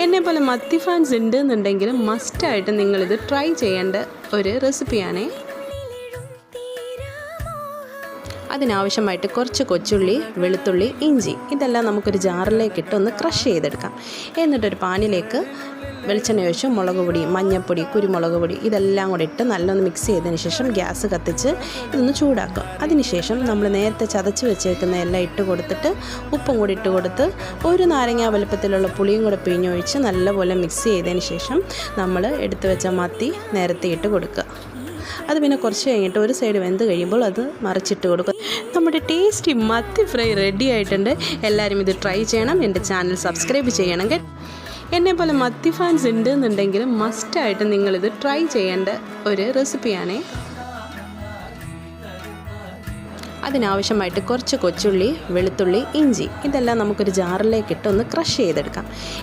എന്നെപ്പോലെ മത്തി ഫാൻസ് ഉണ്ടെന്നുണ്ടെങ്കിൽ മസ്റ്റായിട്ട് നിങ്ങളിത് ട്രൈ ചെയ്യേണ്ട ഒരു റെസിപ്പിയാണ്. അതിനാവശ്യമായിട്ട് കുറച്ച് കൊച്ചുള്ളി, വെളുത്തുള്ളി, ഇഞ്ചി ഇതെല്ലാം നമുക്കൊരു ജാറിലേക്ക് ഇട്ട് ഒന്ന് ക്രഷ് ചെയ്തെടുക്കാം. എന്നിട്ടൊരു പാനിലേക്ക് വെളിച്ചെണ്ണ ഒഴിച്ച് മുളക് പൊടി, മഞ്ഞൾപ്പൊടി, കുരുമുളക് പൊടി ഇതെല്ലാം കൂടി ഇട്ട് നല്ലൊന്ന് മിക്സ് ചെയ്തതിന് ശേഷം ഗ്യാസ് കത്തിച്ച് ഇതൊന്ന് ചൂടാക്കും. അതിനുശേഷം നമ്മൾ നേരത്തെ ചതച്ച് വെച്ചേക്കുന്ന എല്ലാം ഇട്ട് കൊടുത്തിട്ട് ഉപ്പും കൂടി ഇട്ട് കൊടുത്ത് ഒരു നാരങ്ങ വലുപ്പത്തിലുള്ള പുളിയും കൂടെ പിഴിഞ്ഞൊഴിച്ച് നല്ലപോലെ മിക്സ് ചെയ്തതിന് ശേഷം നമ്മൾ എടുത്തു വെച്ച മത്തി നേരത്തെ ഇട്ട് കൊടുക്കുക. അത് പിന്നെ കുറച്ച് കഴിഞ്ഞിട്ട് ഒരു സൈഡ് വെന്ത് കഴിയുമ്പോൾ അത് മറിച്ചിട്ട് കൊടുക്കുക. നമ്മുടെ ടേസ്റ്റി മത്തി ഫ്രൈ റെഡി ആയിട്ടുണ്ട്. എല്ലാവരും ഇത് ട്രൈ ചെയ്യണം. എൻ്റെ ചാനൽ സബ്സ്ക്രൈബ് ചെയ്യണം. എന്നെപ്പോലെ മത്തി ഫാൻസ് ഉണ്ടെന്നുണ്ടെങ്കിൽ മസ്റ്റായിട്ട് നിങ്ങളിത് ട്രൈ ചെയ്യേണ്ട ഒരു റെസിപ്പിയാണ്. അതിനാവശ്യമായിട്ട് കുറച്ച് കൊച്ചുള്ളി, വെളുത്തുള്ളി, ഇഞ്ചി ഇതെല്ലാം നമുക്കൊരു ജാറിലേക്ക് ഇട്ട് ഒന്ന് ക്രഷ് ചെയ്തെടുക്കാം.